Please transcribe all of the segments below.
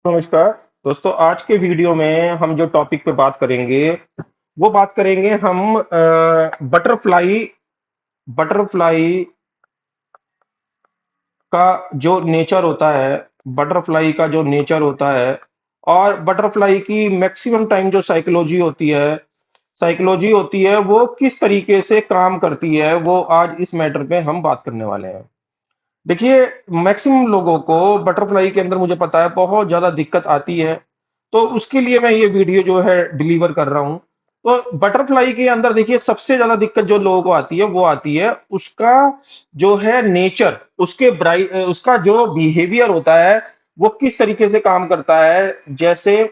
नमस्कार दोस्तों। आज के वीडियो में हम जो टॉपिक पे बात करेंगे वो बात करेंगे हम बटरफ्लाई बटरफ्लाई का जो नेचर होता है। बटरफ्लाई का जो नेचर होता है और बटरफ्लाई की मैक्सिमम टाइम जो साइकोलॉजी होती है वो किस तरीके से काम करती है, वो आज इस मैटर पे हम बात करने वाले हैं। देखिए, मैक्सिमम लोगों को बटरफ्लाई के अंदर मुझे पता है बहुत ज्यादा दिक्कत आती है। तो उसके लिए मैं ये वीडियो जो है डिलीवर कर रहा हूं। तो बटरफ्लाई के अंदर देखिए, सबसे ज्यादा दिक्कत जो लोगों को आती है वो आती है उसका जो है नेचर, उसका जो बिहेवियर होता है वो किस तरीके से काम करता है। जैसे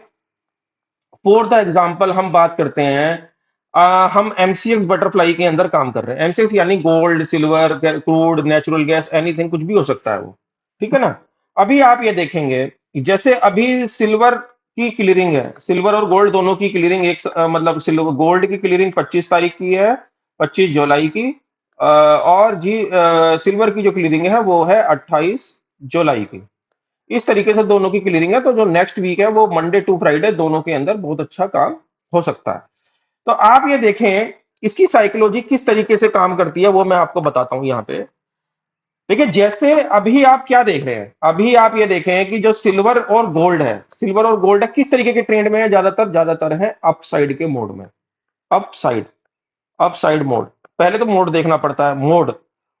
फॉर द एग्जाम्पल हम बात करते हैं, हम एमसीएक्स बटरफ्लाई के अंदर काम कर रहे हैं। एमसीएक्स यानी gold, silver, crude, natural gas, anything, कुछ भी हो सकता है वो। ठीक है ना। अभी आप ये देखेंगे कि जैसे अभी सिल्वर की क्लियरिंग है, सिल्वर और गोल्ड दोनों की क्लियरिंग मतलब सिल्वर गोल्ड की क्लियरिंग 25 तारीख की है, 25 जुलाई की। और सिल्वर की जो क्लियरिंग है वो है 28 जुलाई की। इस तरीके से दोनों की क्लियरिंग है, तो जो नेक्स्ट वीक है वो मंडे टू फ्राइडे दोनों के अंदर बहुत अच्छा काम हो सकता है। तो आप ये देखें, इसकी साइकोलॉजी किस तरीके से काम करती है वो मैं आपको बताता हूं यहाँ पे। देखिए, जैसे अभी आप क्या देख रहे हैं, अभी आप ये देखें कि जो सिल्वर और गोल्ड है किस तरीके के ट्रेंड में है। ज्यादातर ज्यादातर है अपसाइड के मोड में। Upside upside mode. पहले तो मोड देखना पड़ता है। मोड,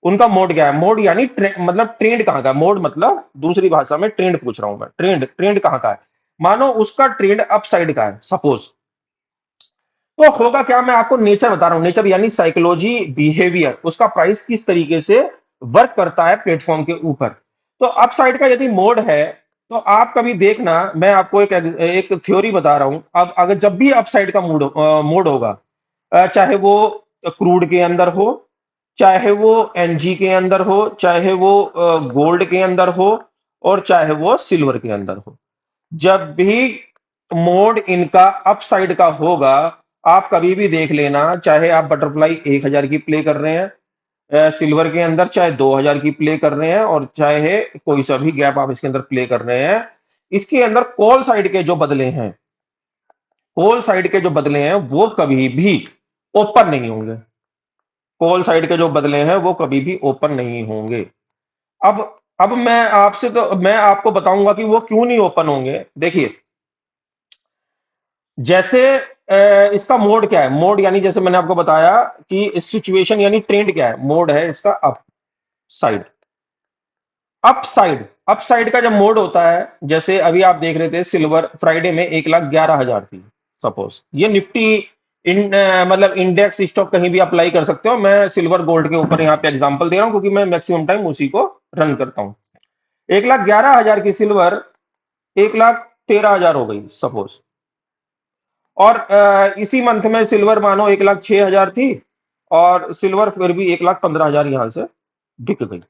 उनका मोड क्या है? मोड यानी मतलब ट्रेंड कहाँ का है? मोड मतलब दूसरी भाषा में ट्रेंड पूछ रहा हूं मैं। ट्रेंड ट्रेंड कहाँ का है? मानो उसका ट्रेंड अप साइड का है सपोज। तो होगा क्या, मैं आपको नेचर बता रहा हूं। नेचर यानी साइकोलॉजी, बिहेवियर, उसका प्राइस किस तरीके से वर्क करता है प्लेटफॉर्म के ऊपर। तो अप साइड का यदि मोड है तो आप कभी देखना, मैं आपको एक थ्योरी बता रहा हूं। अब अगर जब भी अप साइड का मोड होगा, चाहे वो क्रूड के अंदर हो, चाहे वो एनजी के अंदर हो, चाहे वो गोल्ड के अंदर हो, और चाहे वो सिल्वर के अंदर हो, जब भी मोड इनका अप साइड का होगा, आप कभी भी देख लेना, चाहे आप बटरफ्लाई 1000 की प्ले कर रहे हैं सिल्वर के अंदर, चाहे 2000 की प्ले कर रहे हैं, और चाहे कोई सा भी गैप आप इसके अंदर प्ले कर रहे हैं, इसके अंदर कॉल साइड के जो बदले हैं, कॉल साइड के जो बदले हैं वो कभी भी ओपन नहीं होंगे। कॉल साइड के जो बदले हैं वो कभी भी ओपन नहीं होंगे। अब अब मैं आपको बताऊंगा कि वो क्यों नहीं ओपन होंगे। देखिए, जैसे इसका मोड क्या है? मोड यानी जैसे मैंने आपको बताया कि सिचुएशन यानी ट्रेंड क्या है? मोड है इसका अप साइड। अप साइड का जब मोड होता है, जैसे अभी आप देख रहे थे सिल्वर फ्राइडे में 1,11,000 थी सपोज। ये निफ्टी मतलब इंडेक्स स्टॉक कहीं भी अप्लाई कर सकते हो। मैं सिल्वर गोल्ड के ऊपर यहाँ पे एग्जांपल दे रहा हूं क्योंकि मैं मैक्सिमम टाइम उसी को रन करता हूं। 1,11,000 की सिल्वर 1,13,000 हो गई सपोज। और इसी मंथ में सिल्वर मानो 1,06,000 थी, और सिल्वर फिर भी 1,15,000 यहां से बिक गई।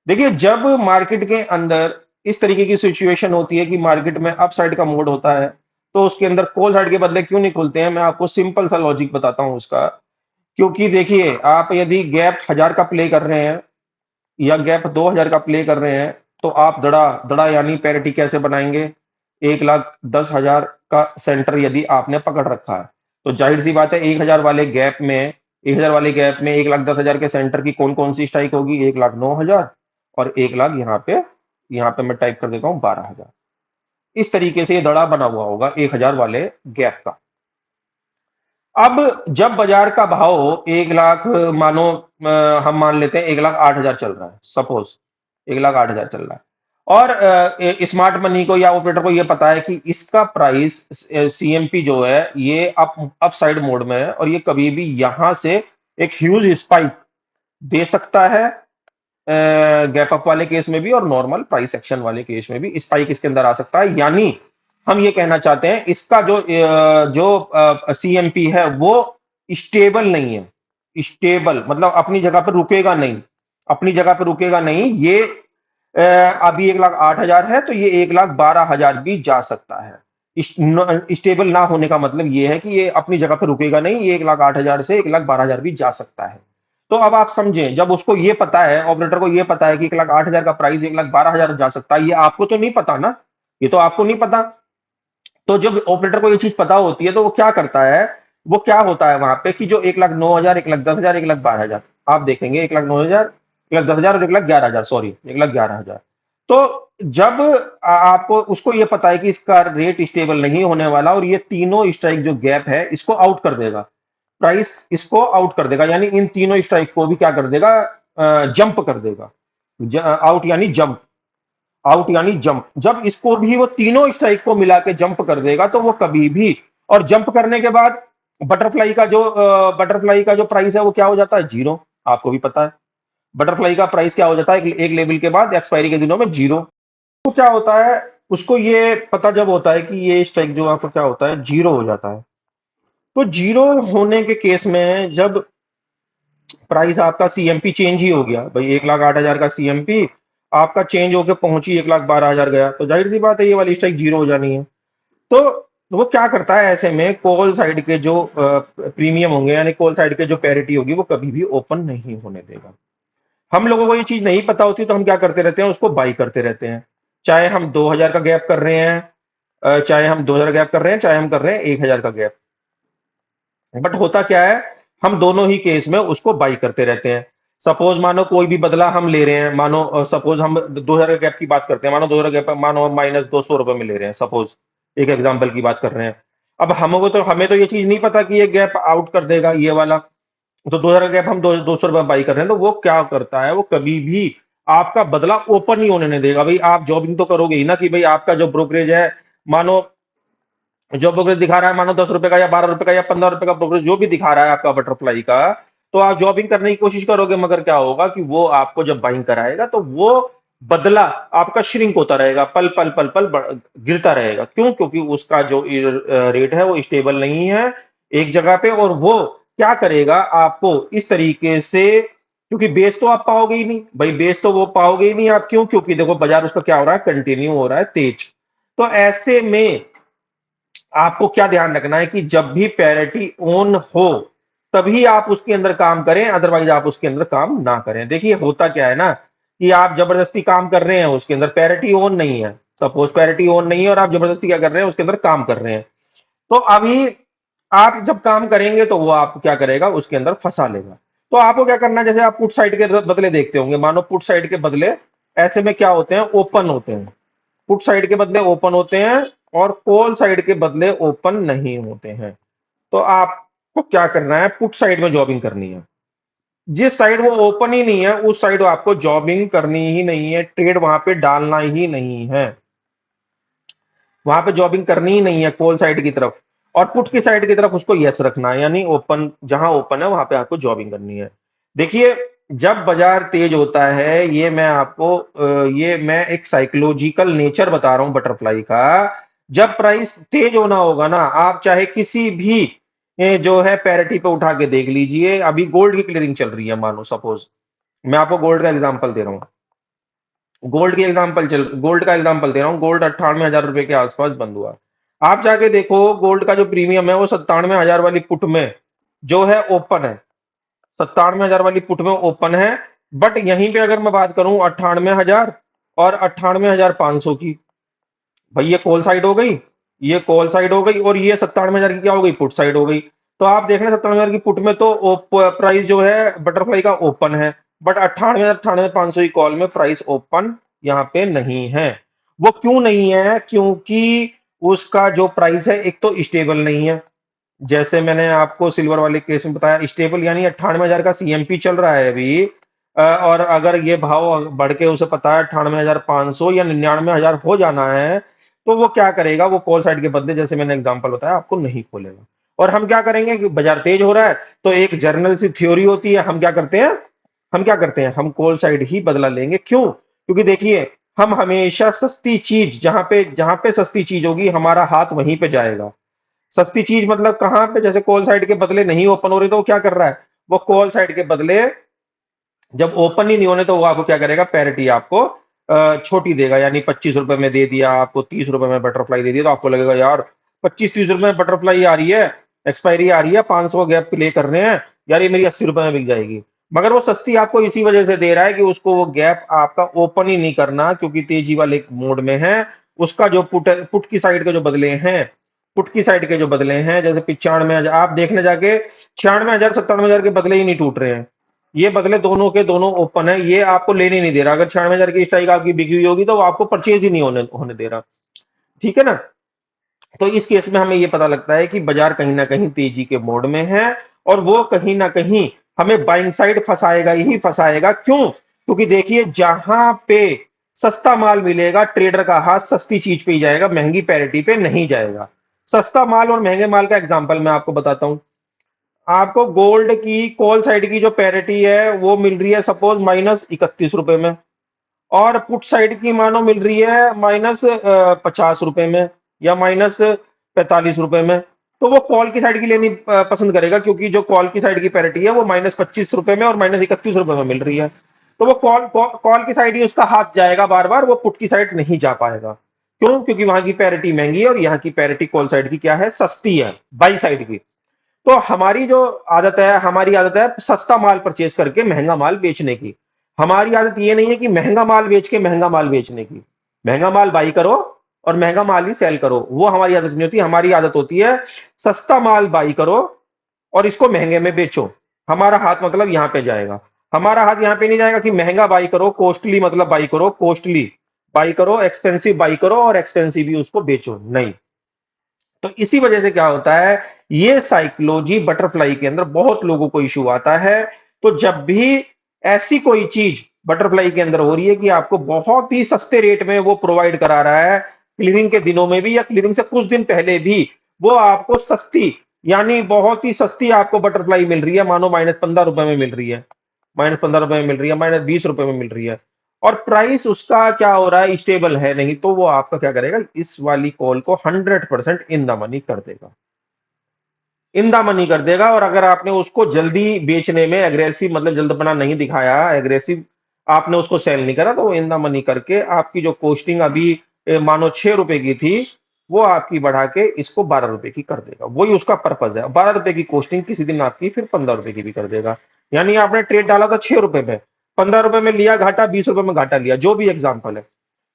देखिए, जब मार्केट के अंदर इस तरीके की सिचुएशन होती है कि मार्केट में अप साइड का मोड होता है, तो उसके अंदर कॉल साइड के बदले क्यों नहीं खुलते हैं? मैं आपको सिंपल सा लॉजिक बताता हूं उसका। क्योंकि देखिए, आप यदि गैप 1000 का प्ले कर रहे हैं या गैप 2000 का प्ले कर रहे हैं, तो आप दड़ा दड़ा यानी पैरिटी कैसे बनाएंगे? 1,10,000 का सेंटर यदि आपने पकड़ रखा है, तो जाहिर सी बात है 1,1000 के सेंटर की कौन कौन सी स्ट्राइक होगी? 1,09,000, और 1,00,000 यहाँ पे मैं टाइप कर देता हूं 12,000। इस तरीके से ये दड़ा बना हुआ होगा 1,000 वाले गैप का। अब जब बाजार का भाव 1,00,000 मानो, हम मान लेते हैं 1,08,000 चल रहा है सपोज, 1,08,000 चल रहा है, और स्मार्ट मनी को या ऑपरेटर को यह पता है कि इसका प्राइस सीएमपी जो है ये अप साइड मोड में है, और ये कभी भी यहां से एक ह्यूज स्पाइक दे सकता है। गैप अप वाले केस में भी और नॉर्मल प्राइस एक्शन वाले केस में भी स्पाइक इसके अंदर आ सकता है। यानी हम ये कहना चाहते हैं, इसका जो सीएमपी है वो स्टेबल नहीं है। स्टेबल मतलब अपनी जगह पर रुकेगा नहीं, अपनी जगह पर रुकेगा नहीं। ये अभी 1,08,000 है, तो ये 1,12,000 भी जा सकता है। स्टेबल ना होने का मतलब ये है कि ये अपनी जगह पर रुकेगा नहीं, ये 1,08,000 से 1,12,000 भी जा सकता है। तो अब आप समझें, जब उसको ये पता है, ऑपरेटर को ये पता है कि 1,08,000 का प्राइस 1,12,000 जा सकता है, ये आपको तो नहीं पता ना। ये तो आपको नहीं पता। तो जब ऑपरेटर को ये चीज पता होती है तो वो क्या करता है, वो क्या होता है वहां पे कि जो 1,09,000, 1,10,000, 1,12,000, आप देखेंगे 1,09,000, 1,10,000 और 1,11,000, सॉरी 1,11,000। तो जब आपको उसको ये पता है कि इसका रेट स्टेबल नहीं होने वाला और ये तीनों स्ट्राइक जो गैप है इसको आउट कर देगा, प्राइस इसको आउट कर देगा, यानी इन तीनों स्ट्राइक को भी क्या कर देगा, जंप कर देगा। आउट यानी जंप, आउट यानी जंप, जब इसको भी वो तीनों स्ट्राइक को मिला के जंप कर देगा तो वो कभी भी, और जंप करने के बाद बटरफ्लाई का जो प्राइस है वो क्या हो जाता है, जीरो। आपको भी पता है बटरफ्लाई का प्राइस क्या हो जाता है एक लेवल के बाद एक्सपायरी के दिनों में, जीरो। तो क्या होता है, उसको ये पता जब होता है कि ये स्ट्राइक जो आपको क्या होता है, जीरो हो जाता है। तो जीरो होने के केस में जब प्राइस आपका सीएमपी चेंज ही हो गया भाई, 1,08,000 का सीएमपी आपका चेंज होकर पहुंची 1,12,000 गया, तो जाहिर सी बात है ये वाली स्ट्राइक जीरो हो जानी है। तो वो क्या करता है ऐसे में, कॉल साइड के जो प्रीमियम होंगे यानी कॉल साइड के जो पैरिटी होगी वो कभी भी ओपन नहीं होने देगा। हम लोगों को ये चीज नहीं पता होती तो हम क्या करते रहते हैं, उसको बाई करते रहते हैं। चाहे हम 2,000 का गैप कर रहे हैं, चाहे हम 2,000 गैप कर रहे हैं, चाहे हम कर रहे हैं 1,000 का गैप, बट होता क्या है, हम दोनों ही केस में उसको बाई करते रहते हैं। सपोज मानो कोई भी बदला हम ले रहे हैं, मानो सपोज हम 2,000 गैप की बात करते हैं, मानो 2,000 गैप, मानो हम -200 रुपए में ले रहे हैं, सपोज एक एग्जांपल की बात कर रहे हैं। अब हमको तो हमें तो ये चीज नहीं पता कि ये गैप आउट कर देगा ये वाला, तो 2,000 गैप हम 200 रुपए बाई कर रहे हैं, तो वो क्या करता है, वो कभी भी आपका बदला ओपन ही होने नहीं देगा। भाई आप जॉबिंग तो करोगे ही ना, कि भाई आपका जो ब्रोकरेज है, मानो जो ब्रोकरेज दिखा रहा है, मानो 10 रुपए का या 12 रुपए का या 15 रुपए का ब्रोकरेज जो भी दिखा रहा है आपका बटरफ्लाई का, तो आप जॉबिंग करने की कोशिश करोगे, मगर क्या होगा कि वो आपको जब बाइंग कराएगा तो वो बदला आपका श्रिंक होता रहेगा, पल पल पल पल गिरता रहेगा। क्यों? क्योंकि उसका जो रेट है वो स्टेबल नहीं है एक जगह पे, और वो क्या करेगा आपको इस तरीके से, क्योंकि बेस तो आप पाओगे ही नहीं भाई, बेस तो वो पाओगे ही नहीं आप। क्यों? क्योंकि देखो बाजार उसका क्या हो रहा है, कंटिन्यू हो रहा है तेज। तो ऐसे में आपको क्या ध्यान रखना है कि जब भी पैरिटी ऑन हो तभी आप उसके अंदर काम करें, अदरवाइज आप उसके अंदर काम ना करें। देखिए होता क्या है ना, कि आप जबरदस्ती काम कर रहे हैं, उसके अंदर पैरिटी ऑन नहीं है, सपोज पैरिटी ऑन नहीं है और आप जबरदस्ती क्या कर रहे हैं, उसके अंदर काम कर रहे हैं, तो अभी आप जब काम करेंगे तो वो आपको क्या करेगा, उसके अंदर फंसा लेगा। तो आपको क्या करना है, जैसे आप पुट साइड के बदले देखते होंगे, मानो पुट साइड के बदले ऐसे में क्या होते हैं, ओपन होते हैं, पुट साइड के बदले ओपन होते हैं और कॉल साइड के बदले ओपन नहीं होते हैं। तो आपको क्या करना है, पुट साइड में जॉबिंग करनी है। जिस साइड वो ओपन ही नहीं है उस साइड आपको जॉबिंग करनी ही नहीं है, ट्रेड वहां पे डालना ही नहीं है, वहां पे जॉबिंग करनी ही नहीं है कॉल साइड की तरफ। और पुट की साइड की तरफ उसको यस रखना है, यानी ओपन जहां ओपन है वहां पे आपको जॉबिंग करनी है। देखिए जब बाजार तेज होता है, ये मैं आपको ये मैं एक साइकोलॉजिकल नेचर बता रहा हूं बटरफ्लाई का। जब प्राइस तेज होना होगा ना, आप चाहे किसी भी जो है पैरिटी पे उठा के देख लीजिए, अभी गोल्ड की क्लियरिंग चल रही है, मानो सपोज मैं आपको गोल्ड का एग्जांपल दे रहा हूं, गोल्ड का एग्जांपल दे रहा हूँ, गोल्ड 98,000 रुपए के आसपास बंद हुआ। आप जाके देखो गोल्ड का जो प्रीमियम है वो 97,000 वाली पुट में जो है ओपन है, 97,000 वाली पुट में ओपन है। बट यहीं पे अगर मैं बात करूं 98,000 और 98,500 की, भाई ये कॉल साइड हो गई, ये कॉल साइड हो गई, और ये 97,000 की क्या हो गई, पुट साइड हो गई। तो आप देख रहे हैं 97,000 की पुट में तो प्राइस जो है बटरफ्लाई का ओपन है, बट 98,000 98,500 की कॉल में प्राइस ओपन यहाँ पे नहीं है। वो क्यों नहीं है? क्योंकि उसका जो प्राइस है एक तो स्टेबल नहीं है, जैसे मैंने आपको सिल्वर वाले केस में बताया, स्टेबल यानी 98,000 का सीएमपी चल रहा है अभी, और अगर ये भाव बढ़ के उसे पता है 98,500 या 99,000 हो जाना है, तो वो क्या करेगा, वो कॉल साइड के बदले जैसे मैंने एग्जांपल बताया आपको नहीं खोलेगा। और हम क्या करेंगे कि बाजार तेज हो रहा है तो एक जर्नल सी थ्योरी होती है, हम कॉल साइड ही बदला लेंगे। क्यों? क्योंकि देखिए हम हमेशा सस्ती चीज, जहां पे सस्ती चीज होगी हमारा हाथ वहीं पे जाएगा। सस्ती चीज मतलब कहां पे, जैसे कॉल साइड के बदले नहीं ओपन हो रही तो वो क्या कर रहा है, वो कॉल साइड के बदले जब ओपन ही नहीं होने तो वो आपको क्या करेगा, पैरिटी आपको छोटी देगा, यानी 25 रुपए में दे दिया आपको, 30 रुपए में बटरफ्लाई दे दिया, तो आपको लगेगा यार 25-30 रुपए में बटरफ्लाई आ रही है, एक्सपायरी आ रही है, 500 गैप प्ले कर रहे हैं, यार ये मेरी 80 रुपए में बिक जाएगी। मगर वो सस्ती आपको इसी वजह से दे रहा है कि उसको वो गैप आपका ओपन ही नहीं करना, क्योंकि तेजी वाले मोड में है, उसका जो पुट की साइड के जो बदले हैं, पुट की साइड के जो बदले हैं, जैसे 95,000 आप देखने जाके 96,000 97,000 के बदले ही नहीं टूट रहे हैं। ये बदले दोनों के दोनों ओपन है, ये आपको लेने नहीं दे रहा। अगर 96,000 की स्ट्राइक आपकी बिकी हुई होगी तो वो आपको परचेज ही नहीं होने दे रहा। ठीक है ना। तो इस केस में हमें ये पता लगता है कि बाजार कहीं ना कहीं तेजी के मोड में है, और वो कहीं ना कहीं हमें बाइंग साइड फंसाएगा ही फंसाएगा। क्यों? क्योंकि देखिए, जहां पे सस्ता माल मिलेगा, ट्रेडर का हाथ सस्ती चीज पे ही जाएगा, महंगी पैरिटी पे नहीं जाएगा। सस्ता माल और महंगे माल का एग्जांपल मैं आपको बताता हूं। आपको गोल्ड की कॉल साइड की जो पैरिटी है वो मिल रही है सपोज -31 रुपए में, और पुट साइड की मानो मिल रही है -50 रुपए में या -45 रुपए में। तो वो कॉल की साइड की लेनी पसंद करेगा, क्योंकि जो कॉल की साइड की पैरिटी है वो -25 रुपए में और -31 रुपए में मिल रही है। तो वो कॉल की साइड ही उसका हाथ जाएगा बार बार, वो पुट की साइड नहीं जा पाएगा। क्यों? क्योंकि वहां की पैरिटी महंगी है और यहाँ की पैरिटी कॉल साइड की क्या है, सस्ती है, बाई साइड की। तो हमारी आदत है सस्ता माल परचेज करके महंगा माल बेचने की। हमारी आदत ये नहीं है कि महंगा माल बेच के महंगा माल बेचने की। महंगा माल बाई करो और महंगा माल ही सेल करो, वो हमारी आदत नहीं होती। हमारी आदत होती है सस्ता माल बाई करो और इसको महंगे में बेचो। हमारा हाथ मतलब यहां पे जाएगा। हमारा हाथ यहां पे नहीं जाएगा कि महंगा बाई करो, कॉस्टली मतलब बाई करो, कॉस्टली बाई करो, एक्सपेंसिव बाई करो और एक्सपेंसिव ही उसको बेचो, नहीं। तो इसी वजह से क्या होता है, ये साइकोलॉजी बटरफ्लाई के अंदर बहुत लोगों को इश्यू आता है। तो जब भी ऐसी कोई चीज बटरफ्लाई के अंदर हो रही है कि आपको बहुत ही सस्ते रेट में वो प्रोवाइड करा रहा है, क्लियरिंग के दिनों में भी या क्लियरिंग से कुछ दिन पहले भी वो आपको सस्ती, यानी बहुत ही सस्ती आपको बटरफ्लाई मिल रही है, मानो -15 रुपए में मिल रही है, -15 रुपए में मिल रही है, -20 रुपए में मिल रही है, और प्राइस उसका क्या हो रहा है, स्टेबल है नहीं, तो वो आपका क्या करेगा, इस वाली कॉल को 100% इन द मनी कर देगा, इन द मनी कर देगा। और अगर आपने उसको जल्दी बेचने में एग्रेसिव मतलब जल्दपना नहीं दिखाया, एग्रेसिव आपने उसको सेल नहीं करा, तो वो इन द मनी करके आपकी जो कोस्टिंग अभी मानो 6 रुपए की थी, वो आपकी बढ़ा के इसको 12 रुपए की कर देगा। वही उसका पर्पज है। 12 रुपए की कोस्टिंग किसी दिन आपकी फिर 15 रुपए की भी कर देगा। यानी आपने ट्रेड डाला था 6 रुपए में, 15 रुपए में लिया घाटा, 20 रुपए में घाटा लिया, जो भी एग्जाम्पल है,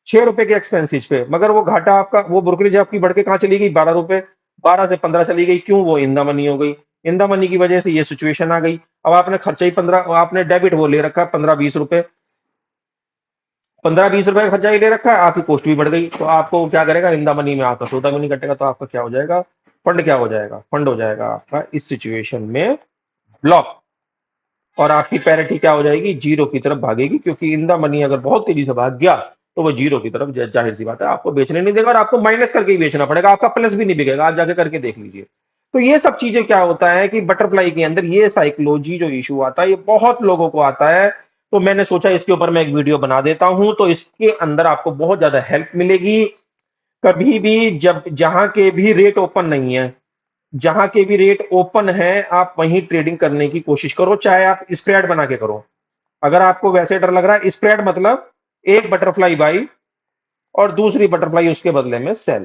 6 रुपए के एक्सपेंसिज पे, मगर वो घाटा आपका, वो ब्रोकरेज आपकी बढ़ के कहां चली गई, 12 रुपए, 12 से 15 चली गई। क्यों? वो इंदा मनी हो गई। इंदा मनी की वजह से ये सिचुएशन आ गई। अब आपने खर्चा ही 15, आपने डेबिट वो ले रखा है 15-20 रुपए, 15-20 रुपए का खर्चा ही ले रखा है, आपकी कॉस्ट भी बढ़ गई। तो आपको क्या करेगा, इंदा मनी में आपका सौदा भी नहीं कटेगा, तो आपका क्या हो जाएगा, फंड क्या हो जाएगा, फंड हो जाएगा आपका इस सिचुएशन में ब्लॉक। और आपकी पैरिटी क्या हो जाएगी, जीरो की तरफ भागेगी, क्योंकि इन द मनी अगर बहुत तेजी से भाग गया तो वो जीरो की तरफ, जाहिर सी बात है आपको बेचने नहीं देगा, और आपको माइनस करके ही बेचना पड़ेगा, आपका प्लस भी नहीं बिकेगा। आप जाके करके देख लीजिए। तो ये सब चीजें क्या होता है कि बटरफ्लाई के अंदर ये साइकोलॉजी जो इशू आता है, ये बहुत लोगों को आता है। तो मैंने सोचा इसके ऊपर मैं एक वीडियो बना देता हूं, तो इसके अंदर आपको बहुत ज्यादा हेल्प मिलेगी। कभी भी जब जहां के भी रेट ओपन नहीं है, जहां के भी रेट ओपन है, आप वहीं ट्रेडिंग करने की कोशिश करो, चाहे आप स्प्रेड बना के करो। अगर आपको वैसे डर लग रहा है, स्प्रेड मतलब एक बटरफ्लाई बाई और दूसरी बटरफ्लाई उसके बदले में सेल।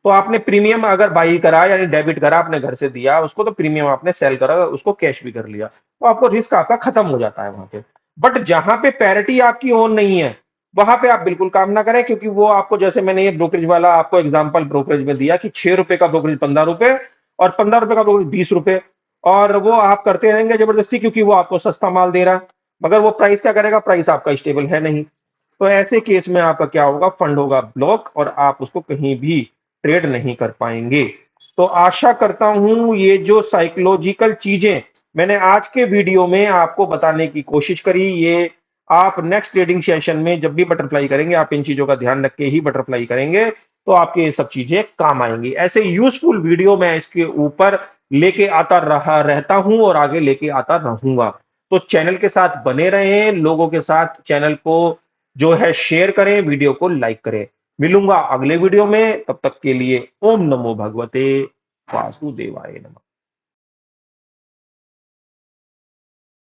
तो आपने प्रीमियम अगर बाई करा, यानी डेबिट करा, अपने घर से दिया उसको, तो प्रीमियम आपने सेल करा, उसको कैश भी कर लिया, तो आपको रिस्क आपका खत्म हो जाता है वहां पे। बट जहां पे पैरिटी आपकी ऑन नहीं है, वहां पे आप बिल्कुल काम ना करें, क्योंकि वो आपको, जैसे मैंने ये ब्रोकरेज वाला आपको एग्जांपल ब्रोकरेज में दिया कि 6 रुपए का ब्रोकरेज 15 रुपए और 15 रुपए का ब्रोकरेज 20 रुपए, और वो आप करते रहेंगे जबरदस्ती, क्योंकि वो आपको सस्ता माल दे रहा है, मगर वो प्राइस क्या करेगा, प्राइस आपका स्टेबल है नहीं। तो ऐसे केस में आपका क्या होगा, फंड होगा ब्लॉक और आप उसको कहीं भी ट्रेड नहीं कर पाएंगे। तो आशा करता हूं ये जो साइकोलॉजिकल चीजें मैंने आज के वीडियो में आपको बताने की कोशिश करी, ये आप नेक्स्ट ट्रेडिंग सेशन में जब भी बटरफ्लाई करेंगे, आप इन चीजों का ध्यान रख के ही बटरफ्लाई करेंगे, तो आपके ये सब चीजें काम आएंगी। ऐसे यूजफुल वीडियो मैं इसके ऊपर लेके आता रहा रहता हूं और आगे लेके आता रहूंगा। तो चैनल के साथ बने रहें, लोगों के साथ चैनल को जो है शेयर करें, वीडियो को लाइक करें। मिलूंगा अगले वीडियो में, तब तक के लिए ओम नमो भगवते वासुदेवाय नमः।